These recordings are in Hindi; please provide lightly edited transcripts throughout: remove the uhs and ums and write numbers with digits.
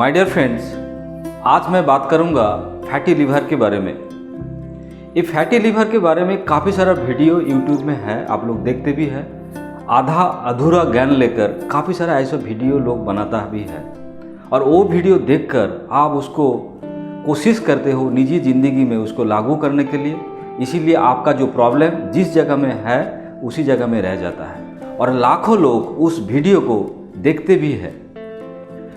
माय डियर फ्रेंड्स, आज मैं बात करूंगा फैटी लिवर के बारे में। ये फैटी लिवर के बारे में काफ़ी सारा वीडियो यूट्यूब में है, आप लोग देखते भी हैं। आधा अधूरा ज्ञान लेकर काफ़ी सारा ऐसा वीडियो लोग बनाता भी है और वो वीडियो देखकर आप उसको कोशिश करते हो निजी ज़िंदगी में उसको लागू करने के लिए। इसीलिए आपका जो प्रॉब्लम जिस जगह में है उसी जगह में रह जाता है और लाखों लोग उस वीडियो को देखते भी हैं।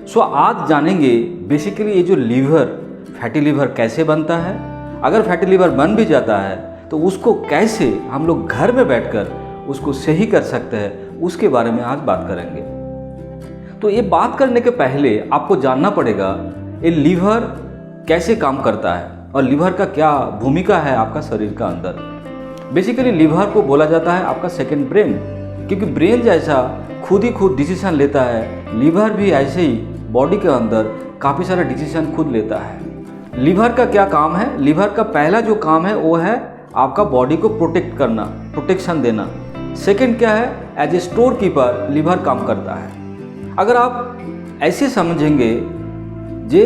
सो आज जानेंगे बेसिकली ये जो लिवर, फैटी लिवर कैसे बनता है। अगर फैटी लिवर बन भी जाता है तो उसको कैसे हम लोग घर में बैठकर उसको सही कर सकते हैं, उसके बारे में आज बात करेंगे। तो ये बात करने के पहले आपको जानना पड़ेगा ये लिवर कैसे काम करता है और लिवर का क्या भूमिका है आपका शरीर का अंदर। बेसिकली लिवर को बोला जाता है आपका सेकंड ब्रेन, क्योंकि ब्रेन जैसा खुद ही खुद डिसीजन लेता है, लिवर भी ऐसे ही बॉडी के अंदर काफ़ी सारा डिसीजन खुद लेता है। लिवर का क्या काम है? लिवर का पहला जो काम है वो है आपका बॉडी को प्रोटेक्ट करना, प्रोटेक्शन देना। सेकंड क्या है? As a store keeper liver काम करता है। अगर आप ऐसे समझेंगे जे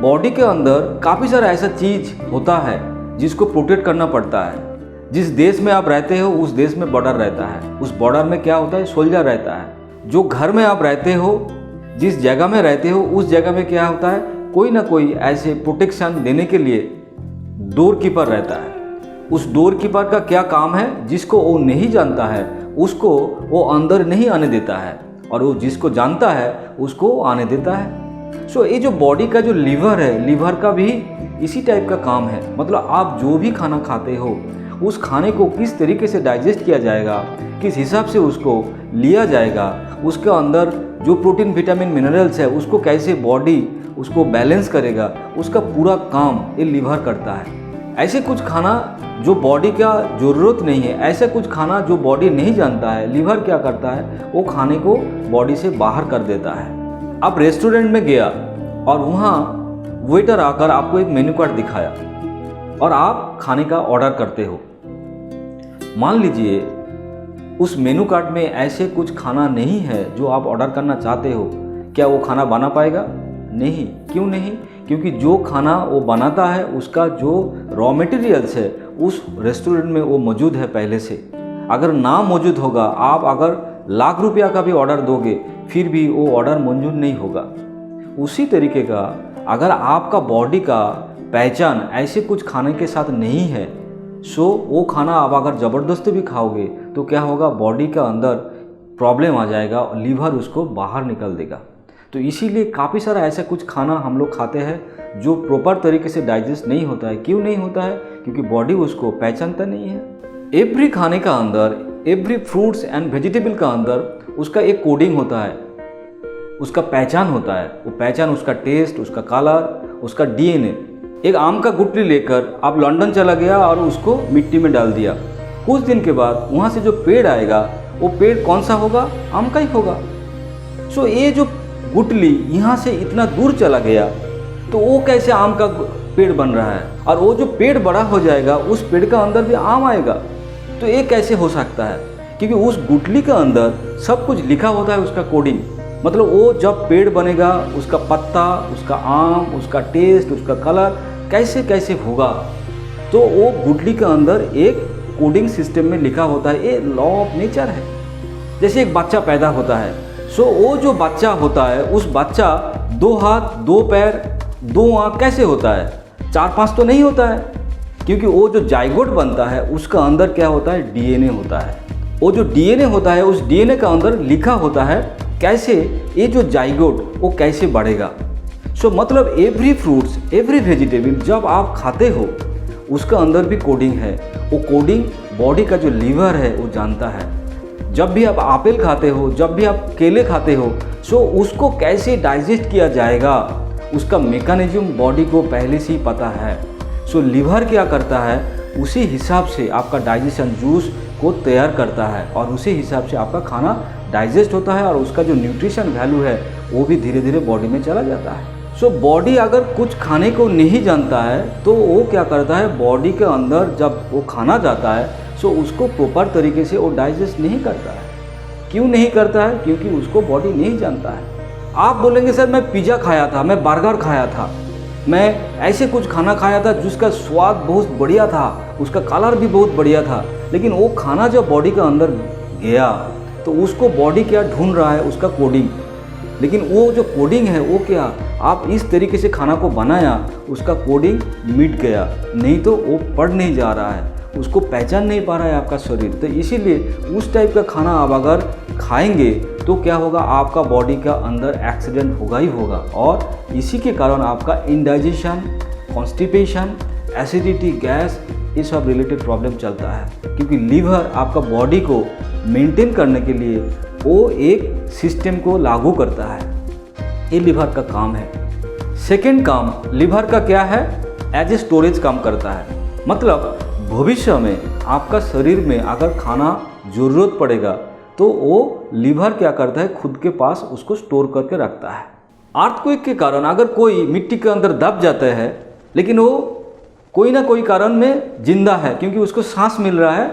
बॉडी के अंदर काफ़ी सारा ऐसा चीज़ होता है जिसको प्रोटेक्ट करना पड़ता है। जिस देश में आप रहते हो उस देश में बॉर्डर रहता है, उस बॉर्डर में क्या होता है? सोल्जर रहता है। जो घर में आप रहते हो, जिस जगह में रहते हो उस जगह में क्या होता है? कोई ना कोई ऐसे प्रोटेक्शन देने के लिए डोर कीपर रहता है। उस डोर कीपर का क्या काम है? जिसको वो नहीं जानता है उसको वो अंदर नहीं आने देता है और वो जिसको जानता है उसको आने देता है। सो ये जो बॉडी का जो लिवर है, लिवर का भी इसी टाइप का काम है। मतलब आप जो भी खाना खाते हो उस खाने को किस तरीके से डाइजेस्ट किया जाएगा, किस हिसाब से उसको लिया जाएगा, उसके अंदर जो प्रोटीन, विटामिन, मिनरल्स है उसको कैसे बॉडी उसको बैलेंस करेगा, उसका पूरा काम ये लिवर करता है। ऐसे कुछ खाना जो बॉडी का ज़रूरत नहीं है, ऐसा कुछ खाना जो बॉडी नहीं जानता है, लिवर क्या करता है? वो खाने को बॉडी से बाहर कर देता है। आप रेस्टोरेंट में गया और वहाँ वेटर आकर आपको एक मेन्यू कार्ड दिखाया और आप खाने का ऑर्डर करते हो। मान लीजिए उस मेनू कार्ड में ऐसे कुछ खाना नहीं है जो आप ऑर्डर करना चाहते हो, क्या वो खाना बना पाएगा? नहीं। क्यों नहीं? क्योंकि जो खाना वो बनाता है उसका जो रॉ मटेरियल्स है उस रेस्टोरेंट में वो मौजूद है पहले से। अगर ना मौजूद होगा, आप अगर लाख रुपया का भी ऑर्डर दोगे फिर भी वो ऑर्डर मंजूर नहीं होगा। उसी तरीके का अगर आपका बॉडी का पहचान ऐसे कुछ खाने के साथ नहीं है, सो वो खाना आप अगर ज़बरदस्ती भी खाओगे तो क्या होगा? बॉडी का अंदर प्रॉब्लम आ जाएगा और लीवर उसको बाहर निकाल देगा। तो इसीलिए काफ़ी सारा ऐसा कुछ खाना हम लोग खाते हैं जो प्रॉपर तरीके से डाइजेस्ट नहीं होता है। क्यों नहीं होता है? क्योंकि बॉडी उसको पहचानता नहीं है। एवरी खाने का अंदर, एवरी फ्रूट्स एंड वेजिटेबल का अंदर उसका एक कोडिंग होता है, उसका पहचान होता है। वो पहचान, उसका टेस्ट, उसका कलर, उसका डीएनए। एक आम का गुठली लेकर आप लंदन चला गया और उसको मिट्टी में डाल दिया। कुछ दिन के बाद वहाँ से जो पेड़ आएगा वो पेड़ कौन सा होगा? आम का ही होगा। सो ये जो गुठली यहाँ से इतना दूर चला गया तो वो कैसे आम का पेड़ बन रहा है? और वो जो पेड़ बड़ा हो जाएगा उस पेड़ का अंदर भी आम आएगा। तो ये कैसे हो सकता है? क्योंकि उस गुठली के अंदर सब कुछ लिखा होता है, उसका कोडिंग। मतलब वो जब पेड़ बनेगा उसका पत्ता, उसका आम, उसका टेस्ट, उसका कलर कैसे कैसे होगा, तो वो गुठली के अंदर एक कोडिंग सिस्टम में लिखा होता है। ये लॉ ऑफ नेचर है। जैसे एक बच्चा पैदा होता है, सो वो जो बच्चा होता है उस बच्चा 2 हाथ, 2 पैर, 2 आँख कैसे होता है? 4-5 तो नहीं होता है, क्योंकि वो जो जाइगोट बनता है उसका अंदर क्या होता है? डीएनए होता है। वो जो डीएनए होता है उस डीएनए का अंदर लिखा होता है कैसे ये जो जाइगोट वो कैसे बढ़ेगा। सो मतलब एवरी फ्रूट्स, एवरी वेजिटेबल जब आप खाते हो उसका अंदर भी कोडिंग है। वो कोडिंग बॉडी का जो लीवर है वो जानता है। जब भी आप एप्पल खाते हो, जब भी आप केले खाते हो, सो उसको कैसे डाइजेस्ट किया जाएगा उसका मेकानिज्म बॉडी को पहले से ही पता है। सो लीवर क्या करता है? उसी हिसाब से आपका डाइजेशन जूस को तैयार करता है और उसी हिसाब से आपका खाना डाइजेस्ट होता है और उसका जो न्यूट्रिशन वैल्यू है वो भी धीरे धीरे बॉडी में चला जाता है। सो बॉडी अगर कुछ खाने को नहीं जानता है तो वो क्या करता है? बॉडी के अंदर जब वो खाना जाता है सो उसको प्रॉपर तरीके से वो डाइजेस्ट नहीं करता है। क्यों नहीं करता है? क्योंकि उसको बॉडी नहीं जानता है। आप बोलेंगे सर मैं पिज़्ज़ा खाया था, मैं बर्गर खाया था, मैं ऐसे कुछ खाना खाया था जिसका स्वाद बहुत बढ़िया था, उसका कलर भी बहुत बढ़िया था, लेकिन वो खाना जब बॉडी के अंदर गया तो उसको बॉडी क्या ढूंढ रहा है, उसका कोडिंग। लेकिन वो जो कोडिंग है वो क्या, आप इस तरीके से खाना को बनाया, उसका कोडिंग मिट गया, नहीं तो वो पढ़ नहीं जा रहा है, उसको पहचान नहीं पा रहा है आपका शरीर। तो इसीलिए उस टाइप का खाना आप अगर खाएंगे तो क्या होगा, आपका बॉडी का अंदर एक्सीडेंट होगा ही होगा, और इसी के कारण आपका इंडाइजेशन, कॉन्स्टिपेशन, एसिडिटी, गैस, ये सब रिलेटेड प्रॉब्लम चलता है। क्योंकि लीवर आपका बॉडी को मेंटेन करने के लिए वो एक सिस्टम को लागू करता है, ये लीवर का काम है। सेकेंड काम लीवर का क्या है, एज ए स्टोरेज काम करता है। मतलब भविष्य में आपका शरीर में अगर खाना ज़रूरत पड़ेगा तो वो लीवर क्या करता है, खुद के पास उसको स्टोर करके रखता है। अर्थक्वेक के कारण अगर कोई मिट्टी के अंदर दब जाता है, लेकिन वो कोई ना कोई कारण में जिंदा है, क्योंकि उसको सांस मिल रहा है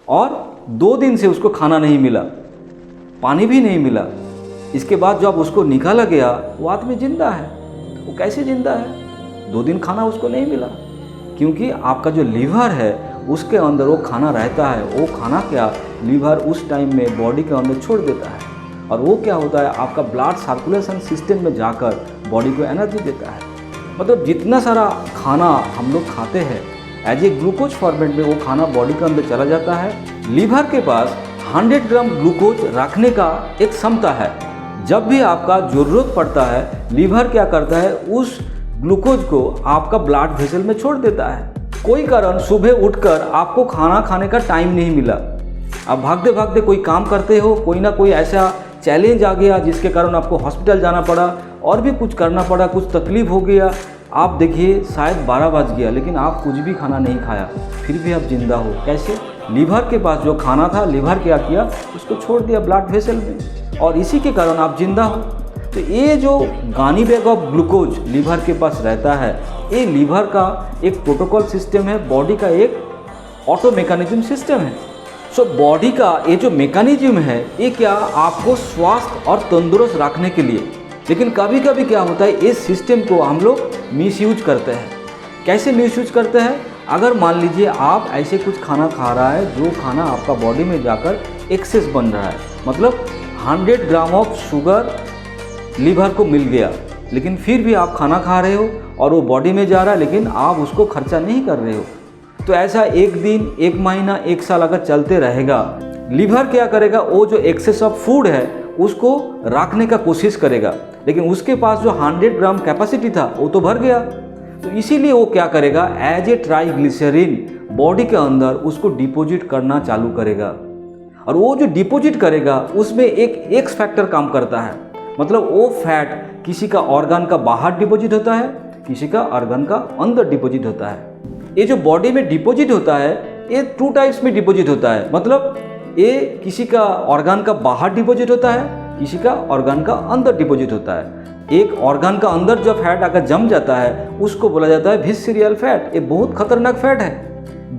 और 2 दिन से उसको खाना नहीं मिला, पानी भी नहीं मिला, इसके बाद जब उसको निकाला गया वो आदमी जिंदा है। वो कैसे जिंदा है, 2 दिन खाना उसको नहीं मिला, क्योंकि आपका जो लीवर है उसके अंदर वो खाना रहता है। वो खाना क्या लीवर उस टाइम में बॉडी के अंदर छोड़ देता है, और वो क्या होता है, आपका ब्लड सर्कुलेशन सिस्टम में जाकर बॉडी को एनर्जी देता है। मतलब जितना सारा खाना हम लोग खाते हैं एज ए ग्लूकोज फॉर्मेट में, वो खाना बॉडी के अंदर चला जाता है। लीवर के पास 100 ग्राम ग्लूकोज रखने का एक क्षमता है। जब भी आपका ज़रूरत पड़ता है, लीवर क्या करता है, उस ग्लूकोज को आपका ब्लड वेसल में छोड़ देता है। कोई कारण सुबह उठकर आपको खाना खाने का टाइम नहीं मिला, आप भागते भागते कोई काम करते हो, कोई ना कोई ऐसा चैलेंज आ गया जिसके कारण आपको हॉस्पिटल जाना पड़ा और भी कुछ करना पड़ा, कुछ तकलीफ हो गया, आप देखिए शायद 12 बज गया लेकिन आप कुछ भी खाना नहीं खाया, फिर भी आप जिंदा हो। कैसे, लीवर के पास जो खाना था, लीवर क्या किया, उसको छोड़ दिया ब्लड वेसल में, और इसी के कारण आप जिंदा हो। तो ये जो गानी बैग ऑफ ग्लूकोज लीवर के पास रहता है, ये लीवर का एक प्रोटोकॉल सिस्टम है, बॉडी का एक ऑटो मैकेनिज्म सिस्टम है। सो बॉडी का ये जो मैकेनिज्म है, ये क्या आपको स्वस्थ और तंदुरुस्त रखने के लिए। लेकिन कभी कभी क्या होता है, इस सिस्टम को हम लोग मिसयूज करते हैं। कैसे मिसयूज करते हैं, अगर मान लीजिए आप ऐसे कुछ खाना खा रहा है जो खाना आपका बॉडी में जाकर एक्सेस बन रहा है, मतलब 100 ग्राम ऑफ शुगर लीवर को मिल गया, लेकिन फिर भी आप खाना खा रहे हो और वो बॉडी में जा रहा है, लेकिन आप उसको खर्चा नहीं कर रहे हो। तो ऐसा 1 दिन, 1 महीना, 1 साल अगर चलते रहेगा, लीवर क्या करेगा, वो जो एक्सेस ऑफ फूड है उसको रखने का कोशिश करेगा, लेकिन उसके पास जो 100 ग्राम कैपेसिटी था वो तो भर गया। तो इसीलिए वो क्या करेगा, एज ए ट्राइग्लिसरीन बॉडी के अंदर उसको डिपॉजिट करना चालू करेगा, और वो जो डिपॉजिट करेगा उसमें एक एक्स फैक्टर काम करता है। मतलब वो फैट किसी का ऑर्गन का बाहर डिपॉजिट होता है, किसी का ऑर्गन का अंदर डिपॉजिट होता है। ये जो बॉडी में डिपॉजिट होता है, ये 2 टाइप्स में डिपॉजिट होता है। मतलब ये किसी का ऑर्गन का बाहर डिपॉजिट होता है, किसी का ऑर्गन का अंदर डिपॉजिट होता है। एक ऑर्गन का अंदर जो फैट अगर जम जाता है उसको बोला जाता है विस्सेरियल फैट। ये बहुत खतरनाक फैट है।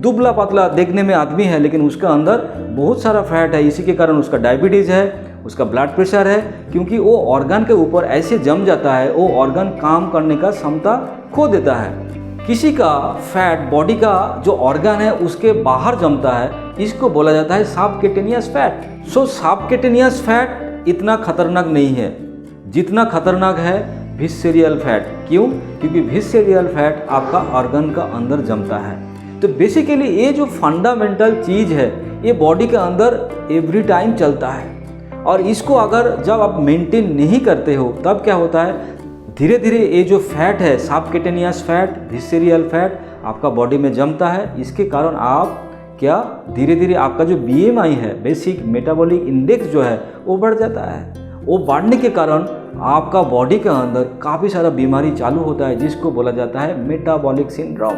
दुबला पतला देखने में आदमी है, लेकिन उसका अंदर बहुत सारा फैट है। इसी के कारण उसका डायबिटीज़ है, उसका ब्लड प्रेशर है, क्योंकि वो ऑर्गन के ऊपर ऐसे जम जाता है, वो ऑर्गन काम करने का क्षमता खो देता है। किसी का फैट बॉडी का जो ऑर्गन है उसके बाहर जमता है, इसको बोला जाता है सबक्यूटेनियस फैट। सो सबक्यूटेनियस फैट इतना खतरनाक नहीं है जितना खतरनाक है विस्सेरियल फैट। क्यों? क्योंकि विस्सेरियल फैट आपका ऑर्गन का अंदर जमता है। तो बेसिकली ये जो फंडामेंटल चीज़ है, ये बॉडी के अंदर एवरी टाइम चलता है, और इसको अगर जब आप मेंटेन नहीं करते हो तब क्या होता है, धीरे धीरे ये जो फैट है, सबक्यूटेनियस फैट, विस्सेरियल फैट आपका बॉडी में जमता है। इसके कारण आप क्या धीरे धीरे आपका जो BMI है, बेसिक मेटाबॉलिक इंडेक्स जो है, वो बढ़ जाता है। वो बढ़ने के कारण आपका बॉडी के अंदर काफ़ी सारा बीमारी चालू होता है, जिसको बोला जाता है मेटाबॉलिक सिंड्रोम।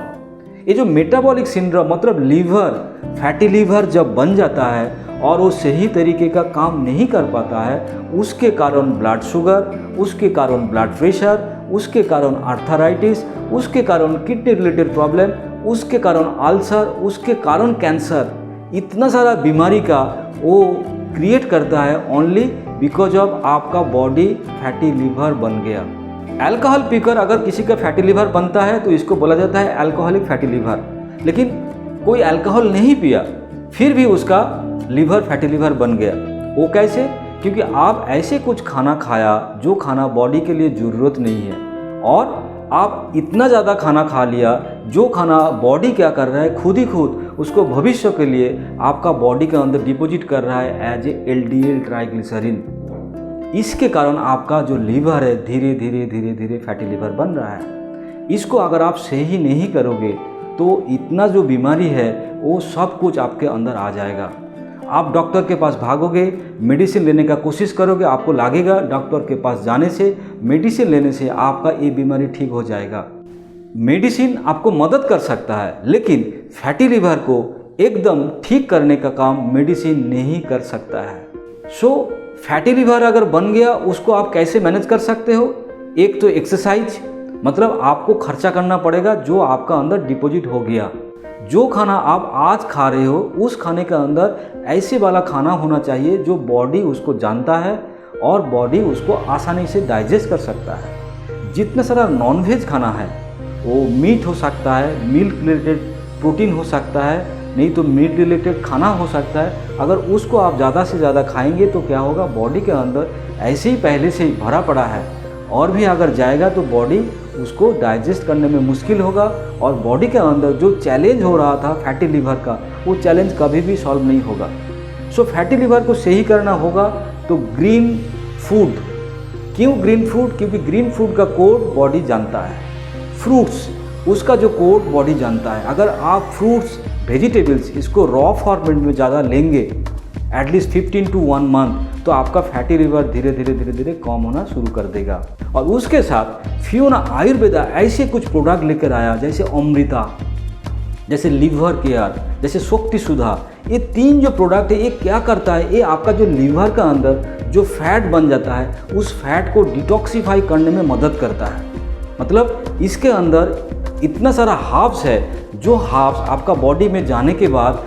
ये जो मेटाबॉलिक सिंड्रोम मतलब लीवर, फैटी लीवर जब बन जाता है और वो सही तरीके का काम नहीं कर पाता है, उसके कारण ब्लड शुगर, उसके कारण ब्लड प्रेशर, उसके कारण आर्थराइटिस, उसके कारण किडनी रिलेटेड प्रॉब्लम, उसके कारण अल्सर, उसके कारण कैंसर, इतना सारा बीमारी का वो क्रिएट करता है ओनली बिकॉज ऑफ आपका बॉडी फैटी लिवर बन गया। अल्कोहल पीकर अगर किसी का फैटी लिवर बनता है तो इसको बोला जाता है अल्कोहलिक फैटी लिवर। लेकिन कोई अल्कोहल नहीं पिया फिर भी उसका लिवर फैटी लिवर बन गया, वो कैसे? क्योंकि आप ऐसे कुछ खाना खाया जो खाना बॉडी के लिए ज़रूरत नहीं है, और आप इतना ज़्यादा खाना खा लिया जो खाना बॉडी क्या कर रहा है, खुद ही खुद उसको भविष्य के लिए आपका बॉडी के अंदर डिपॉजिट कर रहा है एज ए LDL ट्राइग्लिसरीन। इसके कारण आपका जो लीवर है धीरे धीरे धीरे धीरे फैटी लिवर बन रहा है। इसको अगर आप सही नहीं करोगे तो इतना जो बीमारी है वो सब कुछ आपके अंदर आ जाएगा। आप डॉक्टर के पास भागोगे, मेडिसिन लेने का कोशिश करोगे, आपको लगेगा डॉक्टर के पास जाने से, मेडिसिन लेने से आपका ये बीमारी ठीक हो जाएगा। मेडिसिन आपको मदद कर सकता है, लेकिन फैटी लिवर को एकदम ठीक करने का काम मेडिसिन नहीं कर सकता है। सो फैटी लिवर अगर बन गया उसको आप कैसे मैनेज कर सकते हो? एक तो एक्सरसाइज, मतलब आपको खर्चा करना पड़ेगा जो आपका अंदर डिपॉजिट हो गया। जो खाना आप आज खा रहे हो उस खाने के अंदर ऐसे वाला खाना होना चाहिए जो बॉडी उसको जानता है और बॉडी उसको आसानी से डाइजेस्ट कर सकता है। जितना सारा नॉनवेज खाना है वो मीट हो सकता है, मिल्क रिलेटेड प्रोटीन हो सकता है, नहीं तो मीट रिलेटेड खाना हो सकता है। अगर उसको आप ज़्यादा से ज़्यादा खाएंगे तो क्या होगा, बॉडी के अंदर ऐसे ही पहले से ही भरा पड़ा है, और भी अगर जाएगा तो बॉडी उसको डाइजेस्ट करने में मुश्किल होगा, और बॉडी के अंदर जो चैलेंज हो रहा था फैटी लिवर का वो चैलेंज कभी भी सॉल्व नहीं होगा। सो फैटी लिवर को सही करना होगा तो ग्रीन फूड। क्यों ग्रीन फूड? क्योंकि ग्रीन फूड का कोड बॉडी जानता है, फ्रूट्स उसका जो कोड बॉडी जानता है। अगर आप फ्रूट्स वेजिटेबल्स इसको रॉ फॉर्मेट में ज़्यादा लेंगे एटलीस्ट 15 to 1 मंथ तो आपका फैटी लिवर धीरे धीरे धीरे धीरे कम होना शुरू कर देगा। और उसके साथ फियोना आयुर्वेदा ऐसे कुछ प्रोडक्ट लेकर आया जैसे अमृता, जैसे लिवर केयर, जैसे शक्ति सुधा। ये 3 जो प्रोडक्ट है ये क्या करता है, ये आपका जो लिवर का अंदर जो फैट बन जाता है उस फैट को डिटॉक्सिफाई करने में मदद करता है। मतलब इसके अंदर इतना सारा हर्ब्स है जो हर्ब्स आपका बॉडी में जाने के बाद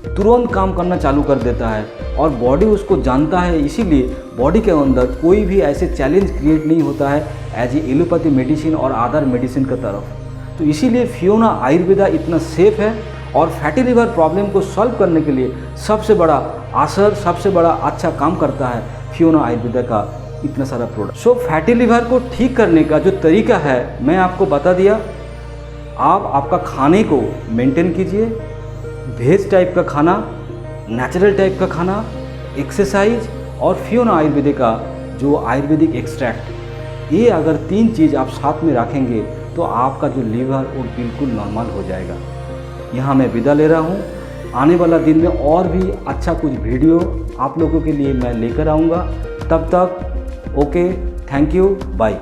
तुरंत काम करना चालू कर देता है, और बॉडी उसको जानता है। इसीलिए बॉडी के अंदर कोई भी ऐसे चैलेंज क्रिएट नहीं होता है एज ए एलोपैथी मेडिसिन और अदर मेडिसिन की तरफ। तो इसीलिए फियोना आयुर्वेदा इतना सेफ है, और फैटी लिवर प्रॉब्लम को सॉल्व करने के लिए सबसे बड़ा असर, सबसे बड़ा अच्छा काम करता है फियोना आयुर्वेदा का इतना सारा प्रोडक्ट। सो फैटी लिवर को ठीक करने का जो तरीका है मैं आपको बता दिया। आप आपका खाने को मेंटेन कीजिए, वेज टाइप का खाना, नेचुरल टाइप का खाना, एक्सरसाइज और फियोना आयुर्वेदिक का जो आयुर्वेदिक एक्सट्रैक्ट, ये अगर 3 चीज़ आप साथ में रखेंगे तो आपका जो लीवर वो बिल्कुल नॉर्मल हो जाएगा। यहाँ मैं विदा ले रहा हूँ। आने वाला दिन में और भी अच्छा कुछ वीडियो आप लोगों के लिए मैं लेकर आऊँगा। तब तक ओके, थैंक यू, बाय।